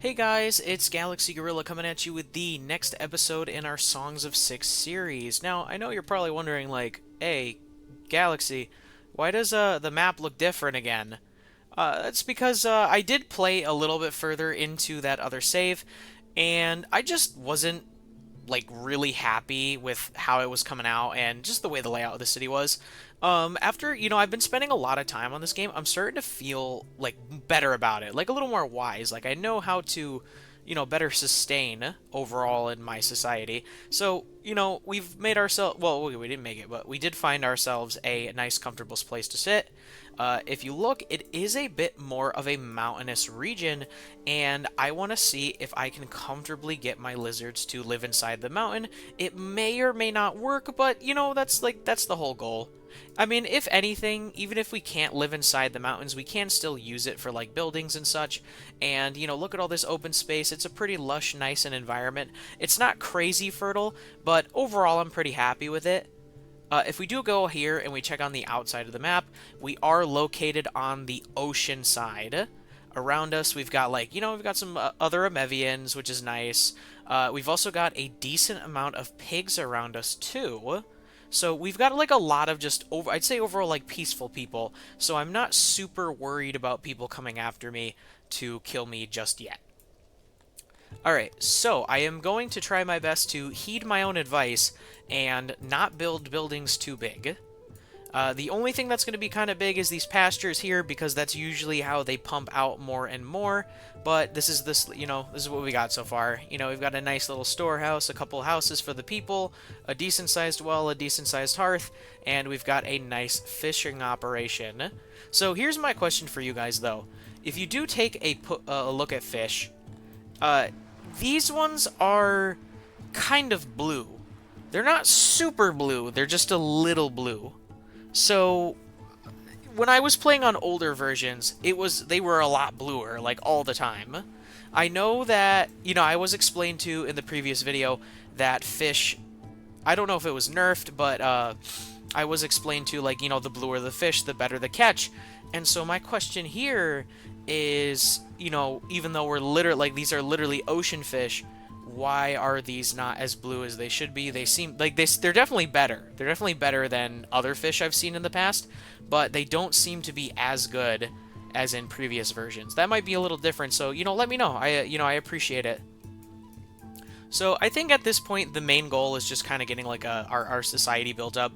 Hey guys, it's GalaxyGorilla coming at you with the next episode in our Songs of Six series. Now, I know you're probably wondering, like, hey, Galaxy, why does the map look different again? That's because I did play a little bit further into that other save, and I just wasn't like really happy with how it was coming out and just the way the layout of the city was. After, I've been spending a lot of time on this game, I'm starting to feel like better about it, like a little more wise. Like I know how to, better sustain overall in my society. So, we've made ourselves, well, we didn't make it, but we did find ourselves a nice, comfortable place to sit. If you look, it is a bit more of a mountainous region, and I want to see if I can comfortably get my lizards to live inside the mountain. It may or may not work, but that's the whole goal. I mean, if anything, even if we can't live inside the mountains, we can still use it for like buildings and such. And, look at all this open space. It's a pretty lush, nice and environment. It's not crazy fertile, but overall I'm pretty happy with it. If we do go here and we check on the outside of the map, we are located on the ocean side. Around us, we've got we've got some other Amevians, which is nice. We've also got a decent amount of pigs around us too. So we've got like a lot of just I'd say overall like peaceful people. So I'm not super worried about people coming after me to kill me just yet. Alright, so I am going to try my best to heed my own advice and not build buildings too big. The only thing that's going to be kind of big is these pastures here, because that's usually how they pump out more and more. But this is this is what we got so far. We've got a nice little storehouse, a couple houses for the people, a decent-sized well, a decent-sized hearth, and we've got a nice fishing operation. So here's my question for you guys, though. If you do take a look at fish, uh, these ones are kind of blue. They're not super blue, they're just a little blue. So when I was playing on older versions, they were a lot bluer, like all the time. I know that, I was explained to in the previous video that fish, I don't know if it was nerfed, but I was explained to, like, the bluer the fish, the better the catch. And so my question here is, even though we're literally, like, these are literally ocean fish, why are these not as blue as they should be? They seem like they're definitely better. They're definitely better than other fish I've seen in the past, but they don't seem to be as good as in previous versions. That might be a little different, so, let me know. I appreciate it. So I think at this point, the main goal is just kind of getting like our society built up.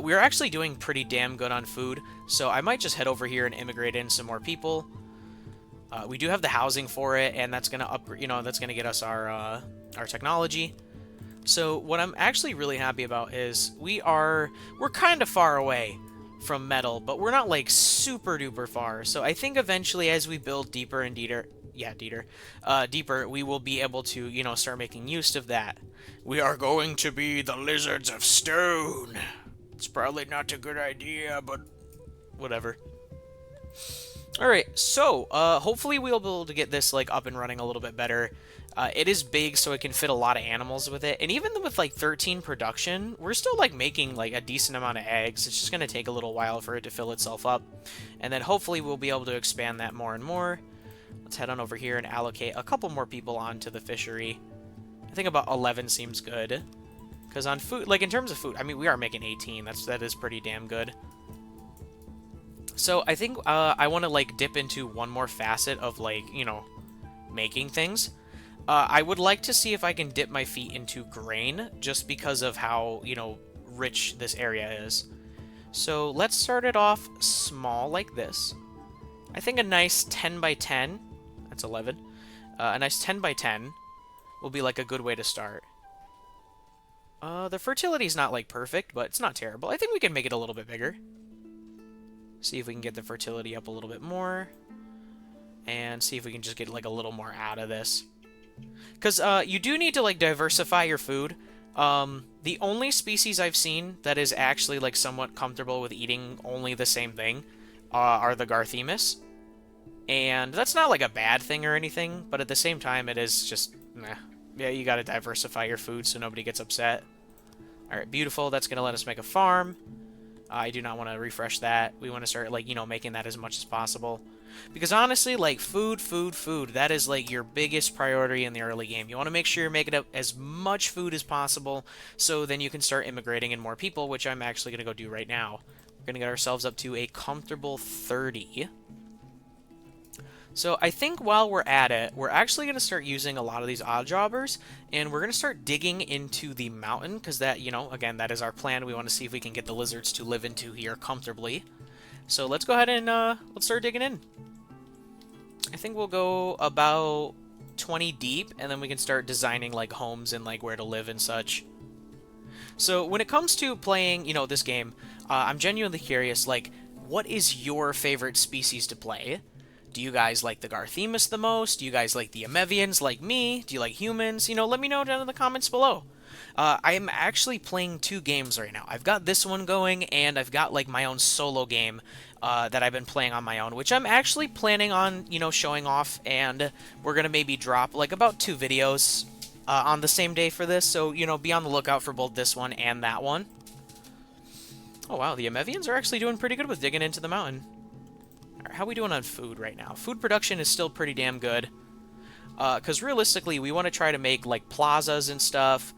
We're actually doing pretty damn good on food, so I might just head over here and immigrate in some more people. We do have the housing for it, and that's gonna that's gonna get us our technology. So what I'm actually really happy about is we're kind of far away from metal, but we're not like super duper far. So I think eventually, as we build deeper and deeper, we will be able to start making use of that. We are going to be the lizards of stone. It's probably not a good idea, but whatever. Alright, so, hopefully we'll be able to get this, like, up and running a little bit better. It is big, so it can fit a lot of animals with it. And even with, like, 13 production, we're still, like, making, like, a decent amount of eggs. It's just gonna take a little while for it to fill itself up. And then hopefully we'll be able to expand that more and more. Let's head on over here and allocate a couple more people onto the fishery. I think about 11 seems good. Because on food, like, in terms of food, I mean, we are making 18. That is pretty damn good. So I think I want to like dip into one more facet of like, making things. I would like to see if I can dip my feet into grain just because of how, rich this area is. So let's start it off small like this. I think a nice 10 by 10, that's 11, a nice 10 by 10 will be like a good way to start. The fertility is not like perfect, but it's not terrible. I think we can make it a little bit bigger. See if we can get the fertility up a little bit more. And see if we can just get, like, a little more out of this. Because, you do need to, like, diversify your food. The only species I've seen that is actually, like, somewhat comfortable with eating only the same thing are the Garthemis. And that's not, like, a bad thing or anything, but at the same time, it is just, meh. Yeah, you gotta diversify your food so nobody gets upset. Alright, beautiful. That's gonna let us make a farm. I do not want to refresh that. We want to start, like, making that as much as possible. Because honestly, like, food, that is, like, your biggest priority in the early game. You want to make sure you're making up as much food as possible, so then you can start immigrating in more people, which I'm actually going to go do right now. We're going to get ourselves up to a comfortable 30. So I think while we're at it, we're actually going to start using a lot of these odd jobbers, and we're going to start digging into the mountain, because that, you know, again, that is our plan. We want to see if we can get the lizards to live into here comfortably. So let's go ahead and let's start digging in. I think we'll go about 20 deep, and then we can start designing, like, homes and, like, where to live and such. So when it comes to playing, you know, this game, I'm genuinely curious, like, what is your favorite species to play? Do you guys like the Garthemis the most? Do you guys like the Emevians like me? Do you like humans? You know, let me know down in the comments below. I am actually playing 2 games right now. I've got this one going, and I've got, like, my own solo game that I've been playing on my own, which I'm actually planning on, you know, showing off, and we're going to maybe drop, like, about 2 videos on the same day for this, so, you know, be on the lookout for both this one and that one. Oh, wow, the Emevians are actually doing pretty good with digging into the mountain. How are we doing on food right now? Food production is still pretty damn good. Because realistically, we want to try to make, like, plazas and stuff,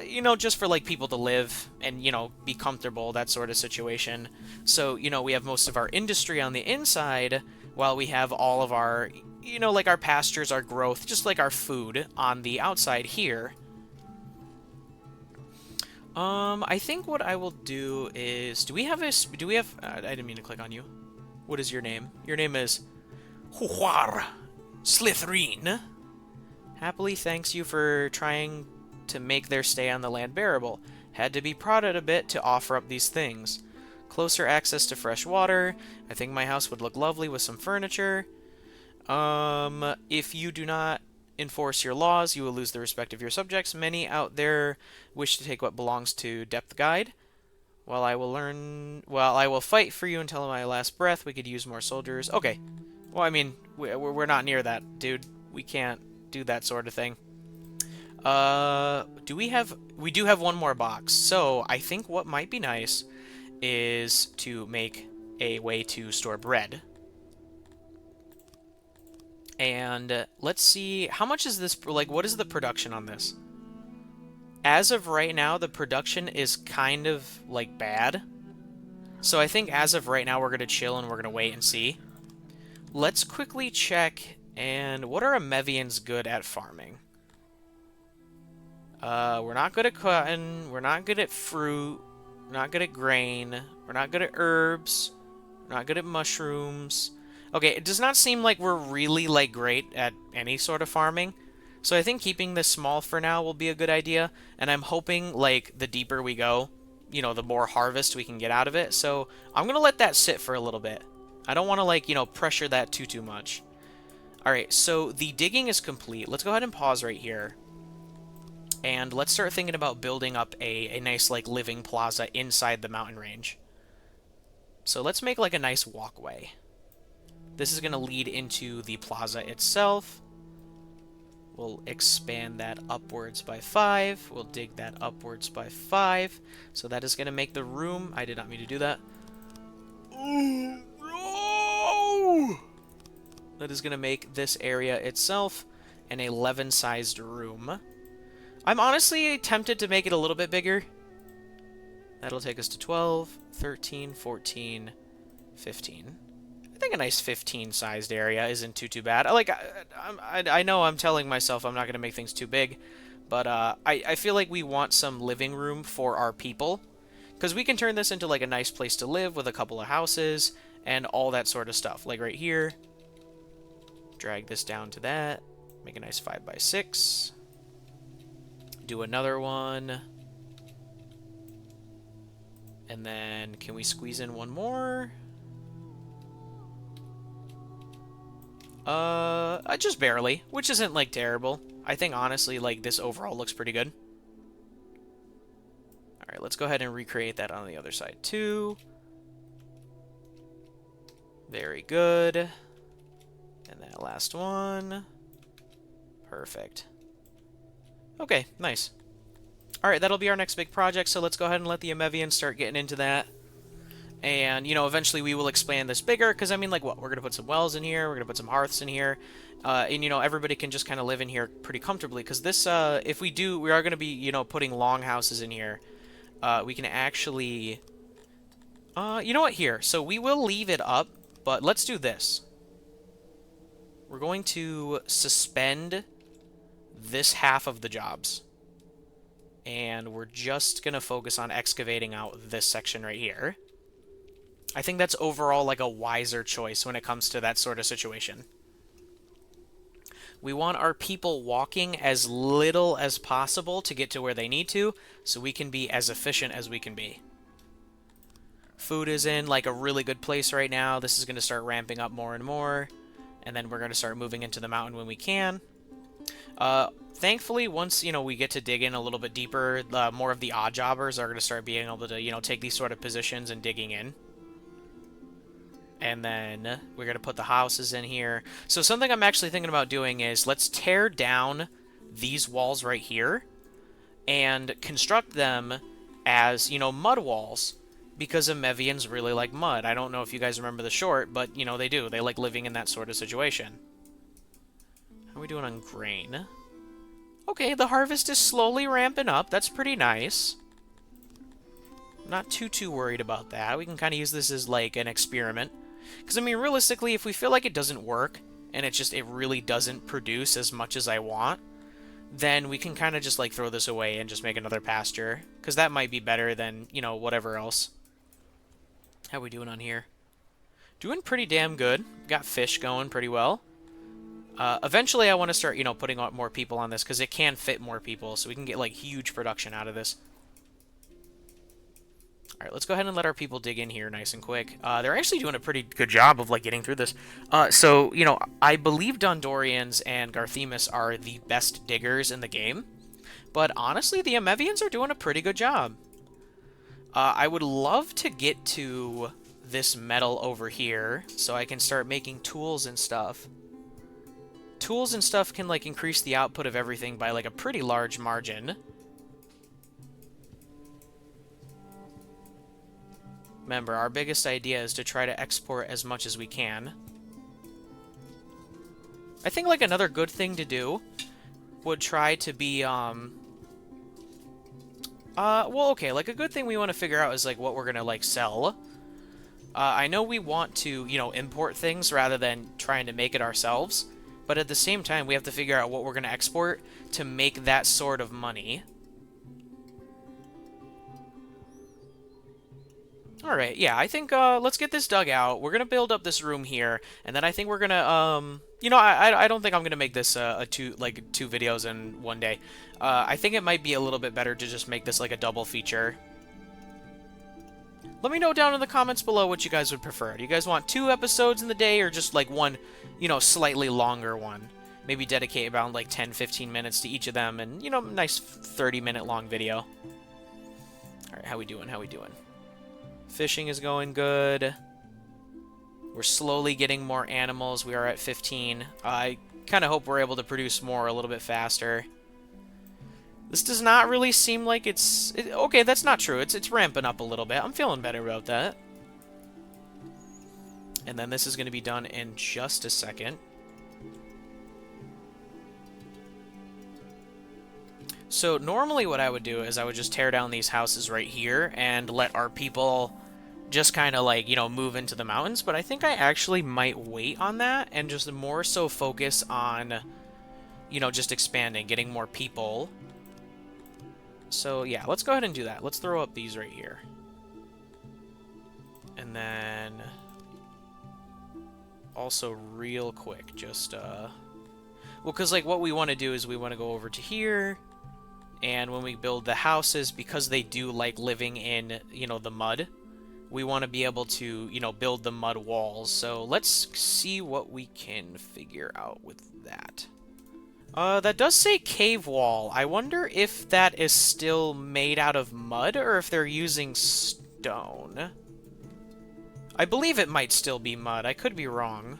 you know, just for, like, people to live and, you know, be comfortable, that sort of situation. So, you know, we have most of our industry on the inside, while we have all of our, you know, like, our pastures, our growth, just like our food on the outside here. I think what I will do is, do we have, I didn't mean to click on you. What is your name? Your name is Huar Slithrine. Happily thanks you for trying to make their stay on the land bearable. Had to be prodded a bit to offer up these things. Closer access to fresh water. I think my house would look lovely with some furniture. If you do not enforce your laws, you will lose the respect of your subjects. Many out there wish to take what belongs to Depth Guide. While I will fight for you until my last breath, we could use more soldiers. Okay. Well, I mean, we're not near that, dude. We can't do that sort of thing. We do have one more box. So, I think what might be nice is to make a way to store bread. And let's see, how much is this, like, what is the production on this? As of right now, the production is kind of, like, bad. So I think as of right now, we're going to chill and we're going to wait and see. Let's quickly check, and what are Emevians good at farming? We're not good at cotton, we're not good at fruit, we're not good at grain, we're not good at herbs, we're not good at mushrooms. Okay, it does not seem like we're really, like, great at any sort of farming. So I think keeping this small for now will be a good idea, and I'm hoping, like, the deeper we go, you know, the more harvest we can get out of it. So I'm going to let that sit for a little bit. I don't want to, like, you know, pressure that too much. Alright, so the digging is complete. Let's go ahead and pause right here. And let's start thinking about building up a nice, like, living plaza inside the mountain range. So let's make, like, a nice walkway. This is going to lead into the plaza itself. We'll expand that upwards by 5. We'll dig that upwards by 5. So that is going to make the room... I did not mean to do that. That is going to make this area itself an 11-sized room. I'm honestly tempted to make it a little bit bigger. That'll take us to 12, 13, 14, 15. I think a nice 15-sized area isn't too bad. I know I'm telling myself I'm not going to make things too big, but I feel like we want some living room for our people, because we can turn this into, like, a nice place to live with a couple of houses and all that sort of stuff. Like right here, drag this down to that, make a nice 5x6, do another one, and then can we squeeze in one more? Just barely, which isn't, like, terrible. I think, honestly, like, this overall looks pretty good. Alright, let's go ahead and recreate that on the other side, too. Very good. And that last one. Perfect. Okay, nice. Alright, that'll be our next big project, so let's go ahead and let the Emevians start getting into that. And, you know, eventually we will expand this bigger, because, I mean, like, what? We're going to put some wells in here, we're going to put some hearths in here, and, you know, everybody can just kind of live in here pretty comfortably, because this, if we do, we are going to be, you know, putting long houses in here. We can actually, you know what, here, so we will leave it up, but let's do this. We're going to suspend this half of the jobs. And we're just going to focus on excavating out this section right here. I think that's overall like a wiser choice when it comes to that sort of situation. We want our people walking as little as possible to get to where they need to, so we can be as efficient as we can be. Food is in like a really good place right now. This is going to start ramping up more and more, and then we're going to start moving into the mountain when we can. Thankfully, once, you know, we get to dig in a little bit deeper, more of the odd jobbers are going to start being able to, you know, take these sort of positions and digging in. And then we're going to put the houses in here. So something I'm actually thinking about doing is let's tear down these walls right here and construct them as, you know, mud walls, because Emevians really like mud. I don't know if you guys remember the short, but, you know, they do. They like living in that sort of situation. How are we doing on grain? Okay, the harvest is slowly ramping up. That's pretty nice. Not too worried about that. We can kind of use this as, like, an experiment. Because, I mean, realistically, if we feel like it doesn't work, and it really doesn't produce as much as I want, then we can kind of just, like, throw this away and just make another pasture. Because that might be better than, you know, whatever else. How we doing on here? Doing pretty damn good. Got fish going pretty well. Eventually, I want to start, you know, putting more people on this, because it can fit more people, so we can get, like, huge production out of this. Alright, let's go ahead and let our people dig in here nice and quick. They're actually doing a pretty good job of, like, getting through this. So, you know, I believe Dondorians and Garthemis are the best diggers in the game, but honestly, the Emevians are doing a pretty good job. I would love to get to this metal over here, so I can start making tools and stuff. Tools and stuff can, like, increase the output of everything by, like, a pretty large margin. Remember, our biggest idea is to try to export as much as we can. I think, like, another good thing to do would try to be, well, okay, like, a good thing we want to figure out is, like, what we're gonna, like, sell. I know we want to, you know, import things rather than trying to make it ourselves. But at the same time, we have to figure out what we're going to export to make that sort of money. Alright, yeah, I think, let's get this dug out. We're going to build up this room here, and then I think we're going to, you know, I don't think I'm going to make this, two videos in one day. I think it might be a little bit better to just make this, like, a double feature. Let me know down in the comments below what you guys would prefer. Do you guys want 2 episodes in the day, or just, like, one, you know, slightly longer one? Maybe dedicate about, like, 10-15 minutes to each of them, and, you know, nice 30-minute long video. Alright, how we doing? How we doing? Fishing is going good. We're slowly getting more animals. We are at 15. I kind of hope we're able to produce more a little bit faster. This does not really seem like it's... okay, that's not true. It's ramping up a little bit. I'm feeling better about that. And then this is going to be done in just a second. So normally what I would do is I would just tear down these houses right here and let our people just kind of, like, you know, move into the mountains. But I think I actually might wait on that and just more so focus on, you know, just expanding, getting more people. So, yeah, let's go ahead and do that. Let's throw up these right here. And then... also, real quick, just, well, because, like, what we want to do is we want to go over to here, and when we build the houses, because they do like living in, you know, the mud, we want to be able to, you know, build the mud walls. So, let's see what we can figure out with that. That does say cave wall. I wonder if that is still made out of mud, or if they're using stone. I believe it might still be mud. I could be wrong.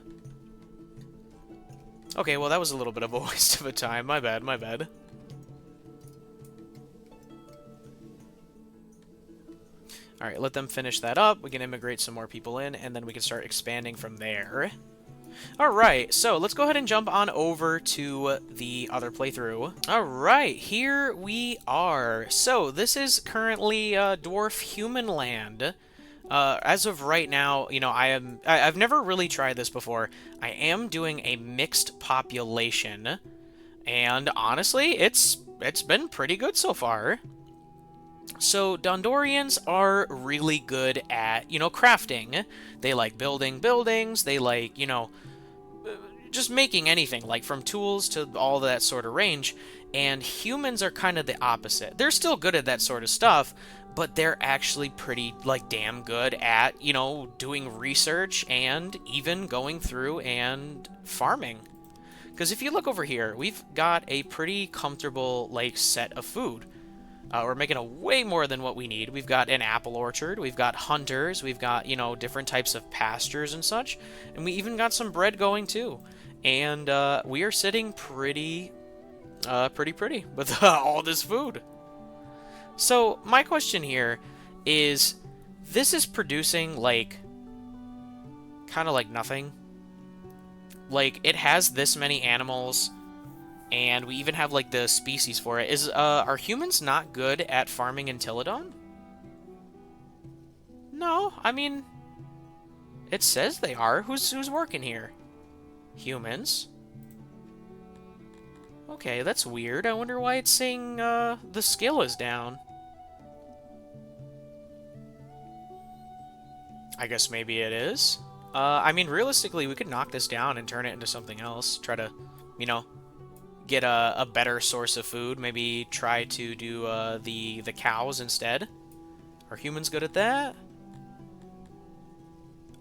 Okay, well, that was a little bit of a waste of a time. My bad, my bad. All right, let them finish that up. We can immigrate some more people in, and then we can start expanding from there. All right, so let's go ahead and jump on over to the other playthrough. All right, here we are. So this is currently Dwarf Human Land. As of right now, you know, I've never really tried this before. I am doing a mixed population, and honestly, it's been pretty good so far. So Dondorians are really good at, you know, crafting. They like building buildings. They like, you know, just making anything, like from tools to all that sort of range. And humans are kind of the opposite. They're still good at that sort of stuff, but they're actually pretty, like, damn good at, you know, doing research and even going through and farming. Because if you look over here, we've got a pretty comfortable, like, set of food. We're making a way more than what we need. We've got an apple orchard, we've got hunters, we've got, you know, different types of pastures and such, and we even got some bread going too. And we are sitting pretty pretty with all this food. So my question here is, this is producing like kind of like nothing. Like, it has this many animals, and we even have like the species for it. Are humans not good at farming in Tilidon? No, I mean, it says they are. Who's working here? Humans. Okay, that's weird. I wonder why it's saying the skill is down. I guess maybe it is. I mean, realistically, we could knock this down and turn it into something else. Try to, you know, get a better source of food. Maybe try to do the cows instead. Are humans good at that?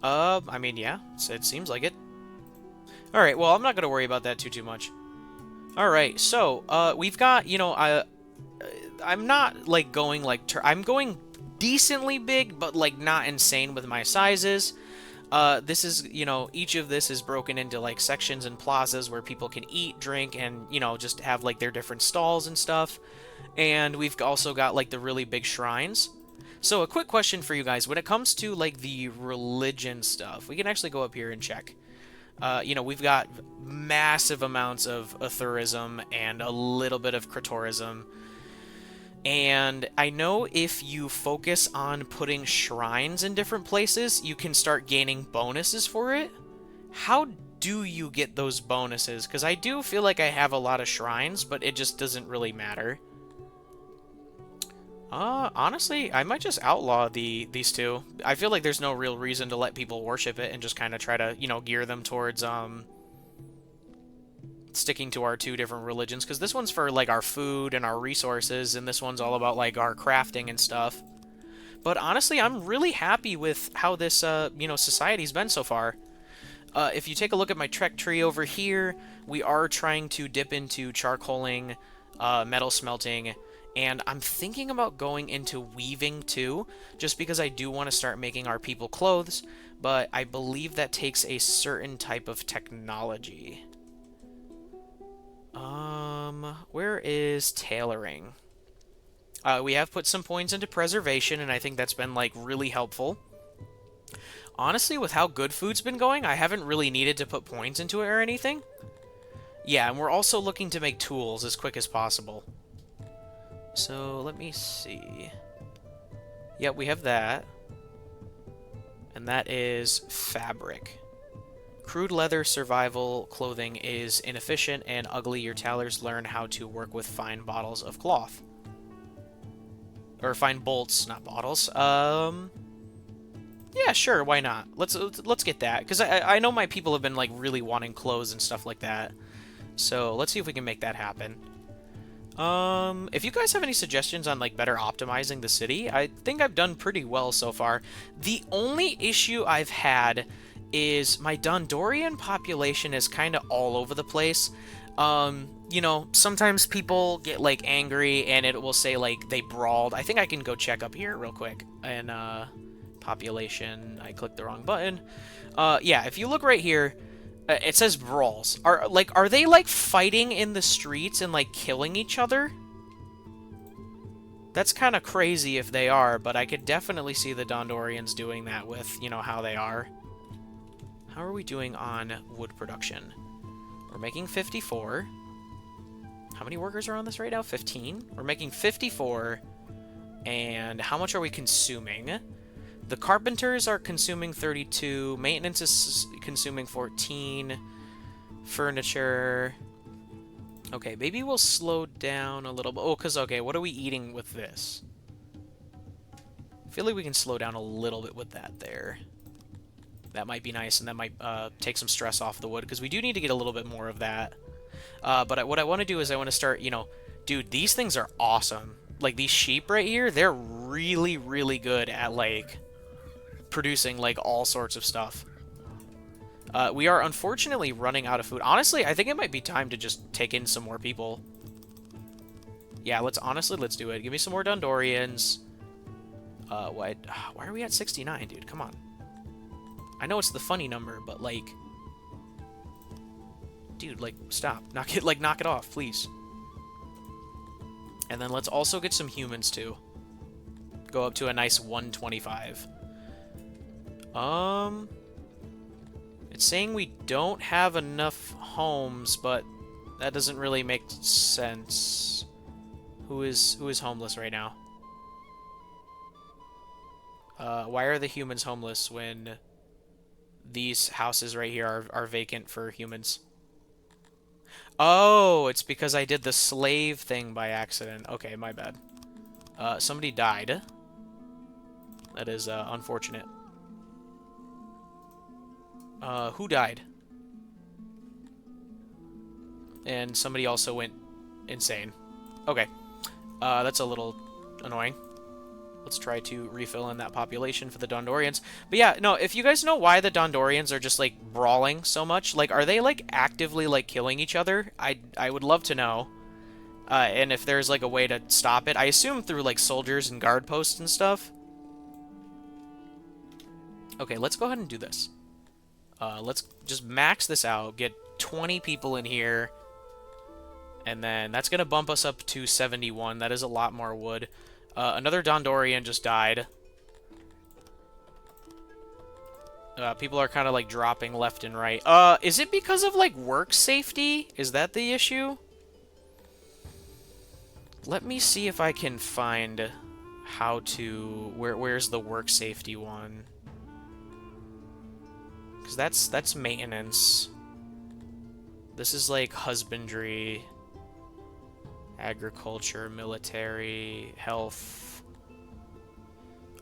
I mean, yeah, it seems like it. All right, well, I'm not gonna worry about that too much. All right, so we've got, you know, I'm not like going like I'm going decently big, but like not insane with my sizes. This is, you know, each of this is broken into like sections and plazas where people can eat, drink, and, you know, just have like their different stalls and stuff. And we've also got like the really big shrines. So a quick question for you guys, when it comes to like the religion stuff, we can actually go up here and check. You know, we've got massive amounts of Aethurism and a little bit of Kratorism. And I know if you focus on putting shrines in different places, you can start gaining bonuses for it. How do you get those bonuses? Because I do feel like I have a lot of shrines, but it just doesn't really matter. Honestly, I might just outlaw these two. I feel like there's no real reason to let people worship it and just kind of try to, you know, gear them towards, sticking to our two different religions, because this one's for like our food and our resources, and this one's all about like our crafting and stuff. But honestly, I'm really happy with how this you know, society's been so far. If you take a look at my Trek tree over here, we are trying to dip into charcoaling, metal smelting, and I'm thinking about going into weaving too, just because I do want to start making our people clothes, but I believe that takes a certain type of technology. Where is tailoring? We have put some points into preservation, and I think that's been, like, really helpful. Honestly, with how good food's been going, I haven't really needed to put points into it or anything. Yeah, and we're also looking to make tools as quick as possible. So, let me see. Yep, we have that. And that is fabric. Crude leather survival clothing is inefficient and ugly. Your tailors learn how to work with fine bottles of cloth. Or fine bolts, not bottles. Yeah, sure, why not? Let's get that, because I know my people have been like really wanting clothes and stuff like that. So let's see if we can make that happen. If you guys have any suggestions on like better optimizing the city, I think I've done pretty well so far. The only issue I've had is my Dondorian population is kind of all over the place. You know, sometimes people get like angry and it will say like they brawled. I think I can go check up here real quick. And population, I clicked the wrong button. Yeah, if you look right here, it says brawls. Are they like fighting in the streets and like killing each other? That's kind of crazy if they are, but I could definitely see the Dondorians doing that with, you know, how they are. How are we doing on wood production? We're making 54. How many workers are on this right now? 15? We're making 54. And how much are we consuming? The carpenters are consuming 32. Maintenance is consuming 14. Furniture. Okay, maybe we'll slow down a little bit. Oh, because, okay, what are we eating with this? I feel like we can slow down a little bit with that there. That might be nice, and that might take some stress off the wood, because we do need to get a little bit more of that. But what I want to do is I want to start, you know... Dude, these things are awesome. Like, these sheep right here, they're really, really good at, like, producing, like, all sorts of stuff. We are unfortunately running out of food. Honestly, I think it might be time to just take in some more people. Yeah, let's do it. Give me some more Dondorians. Why are we at 69, dude? Come on. I know it's the funny number, but like, dude, like, stop. Knock it off, please. And then let's also get some humans too. Go up to a nice 125. It's saying we don't have enough homes, but that doesn't really make sense. Who is homeless right now? Why are the humans homeless when these houses right here are vacant for humans? Oh, it's because I did the slave thing by accident. Okay, my bad. Somebody died. That is unfortunate. Who died? And somebody also went insane. Okay. That's a little annoying. Let's try to refill in that population for the Dondorians. But yeah, no, if you guys know why the Dondorians are just, like, brawling so much, like, are they, like, actively, like, killing each other? I would love to know. And if there's, like, a way to stop it. I assume through, like, soldiers and guard posts and stuff. Okay, let's go ahead and do this. Let's just max this out, get 20 people in here, and then that's going to bump us up to 71. That is a lot more wood. Another Dondorian just died. People are kind of, like, dropping left and right. Is it because of, like, work safety? Is that the issue? Let me see if I can find how to... Where's the work safety one? Because that's maintenance. This is, like, husbandry, agriculture, military, health.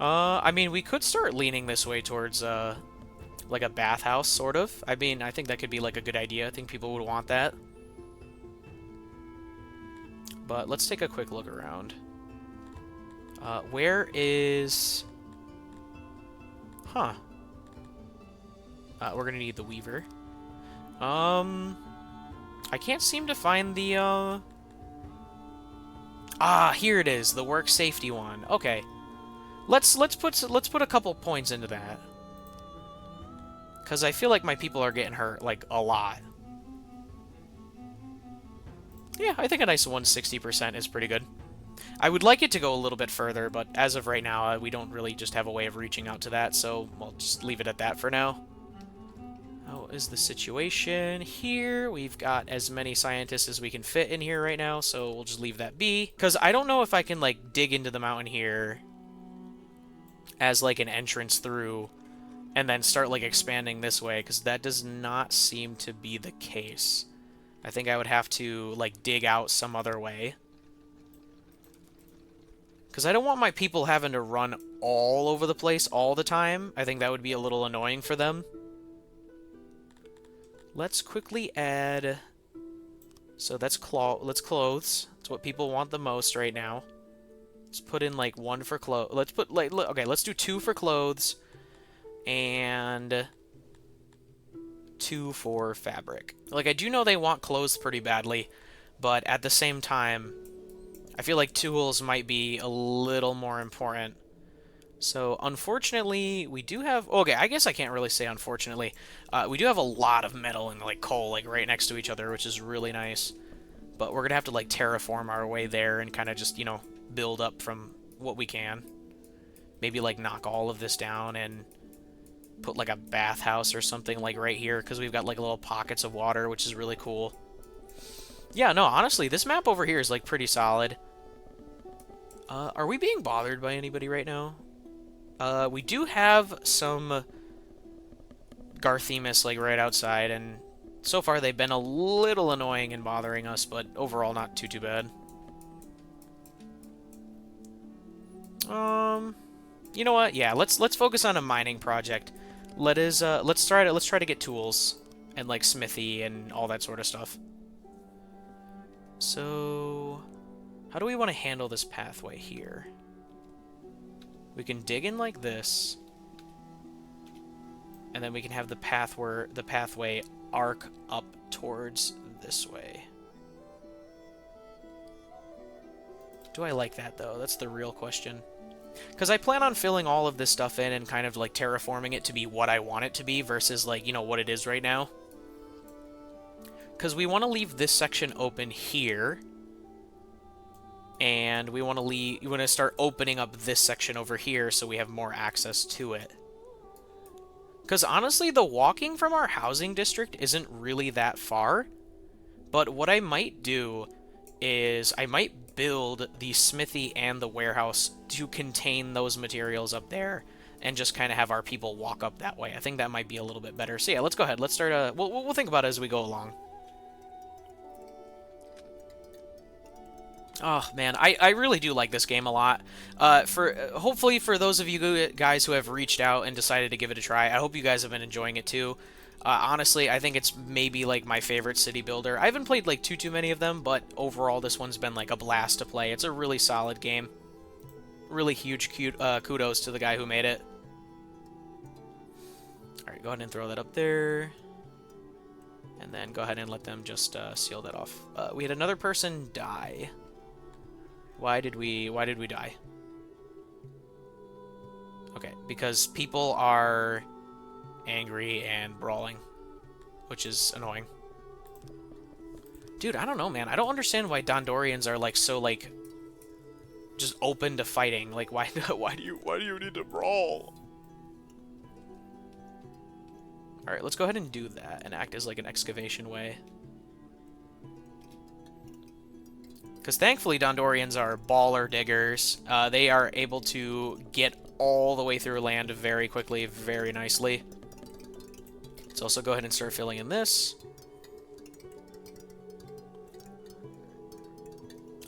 I mean, we could start leaning this way towards, like a bathhouse, sort of. I mean, I think that could be, like, a good idea. I think people would want that. But let's take a quick look around. Where is... Huh. We're gonna need the Weaver. I can't seem to find the, Ah, here it is, the work safety one. Okay. Let's put a couple points into that. Cause I feel like my people are getting hurt, like, a lot. Yeah, I think a nice 160% is pretty good. I would like it to go a little bit further, but as of right now, we don't really just have a way of reaching out to that, so we'll just leave it at that for now. How is the situation here? We've got as many scientists as we can fit in here right now, so we'll just leave that be. Because I don't know if I can, like, dig into the mountain here as, like, an entrance through and then start, like, expanding this way, because that does not seem to be the case. I think I would have to, like, dig out some other way. Because I don't want my people having to run all over the place all the time. I think that would be a little annoying for them. Let's quickly add... So that's clothes. That's what people want the most right now. Let's put in, like, 1 for clothes. Let's put, like... Okay, let's do 2 for clothes. And... 2 for fabric. Like, I do know they want clothes pretty badly. But at the same time, I feel like tools might be a little more important. So, unfortunately, we do have... Okay, I guess I can't really say unfortunately. We do have a lot of metal and, like, coal, like, right next to each other, which is really nice. But we're gonna have to, like, terraform our way there and kind of just, you know, build up from what we can. Maybe, like, knock all of this down and put, like, a bathhouse or something, like, right here, because we've got, like, little pockets of water, which is really cool. Yeah, no, honestly, this map over here is, like, pretty solid. Are we being bothered by anybody right now? We do have some Garthemis, like, right outside, and so far they've been a little annoying and bothering us, but overall not too bad. You know what? Yeah, let's focus on a mining project. Let's try to get tools and, like, smithy and all that sort of stuff. So, how do we want to handle this pathway here? We can dig in like this, and then we can have the pathway arc up towards this way. Do I like that, though? That's the real question. Because I plan on filling all of this stuff in and kind of, like, terraforming it to be what I want it to be versus, like, you know, what it is right now. Because we want to leave this section open here. And we want to start opening up this section over here so we have more access to it. Because honestly, the walking from our housing district isn't really that far. But what I might do is I might build the smithy and the warehouse to contain those materials up there and just kind of have our people walk up that way. I think that might be a little bit better. So yeah, let's go ahead. Let's start we'll think about it as we go along. Oh, man, I really do like this game a lot. Hopefully for those of you guys who have reached out and decided to give it a try, I hope you guys have been enjoying it too. Honestly, I think it's maybe, like, my favorite city builder. I haven't played, like, too many of them, but overall this one's been, like, a blast to play. It's a really solid game. Really huge kudos to the guy who made it. Alright, go ahead and throw that up there. And then go ahead and let them just seal that off. We had another person die. Why did we die? Okay, because people are angry and brawling, which is annoying. Dude, I don't know, man. I don't understand why Dondorians are, like, so, like, just open to fighting. Like, why do you need to brawl? Alright, let's go ahead and do that and act as, like, an excavation way. Because thankfully Dondorians are baller diggers. They are able to get all the way through land very quickly, very nicely. Let's also go ahead and start filling in this.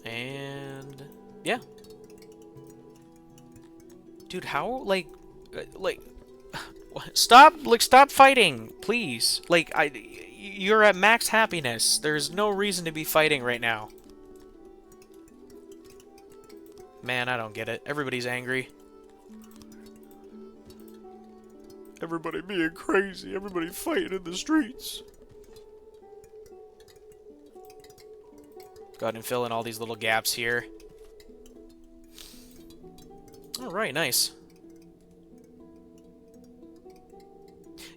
And yeah. Dude, how, like, stop fighting, please. Like, you're at max happiness. There's no reason to be fighting right now. Man, I don't get it. Everybody's angry. Everybody being crazy. Everybody fighting in the streets. Go ahead and fill in all these little gaps here. Alright, nice.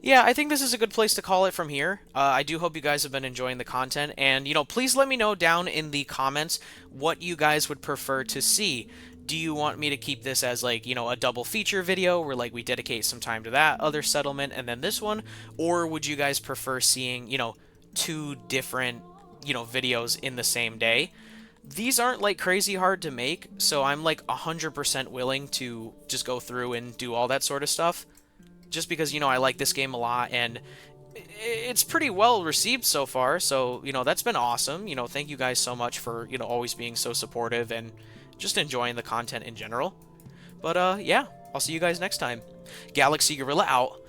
Yeah, I think this is a good place to call it from here. I do hope you guys have been enjoying the content, and, you know, please let me know down in the comments what you guys would prefer to see. Do you want me to keep this as, like, you know, a double feature video where, like, we dedicate some time to that other settlement and then this one? Or would you guys prefer seeing, you know, two different, you know, videos in the same day? These aren't, like, crazy hard to make, so I'm, like, 100% willing to just go through and do all that sort of stuff. Just because, you know, I like this game a lot, and it's pretty well received so far, so, you know, that's been awesome. You know, thank you guys so much for, you know, always being so supportive and just enjoying the content in general. But, yeah, I'll see you guys next time. GalaxyGorilla out.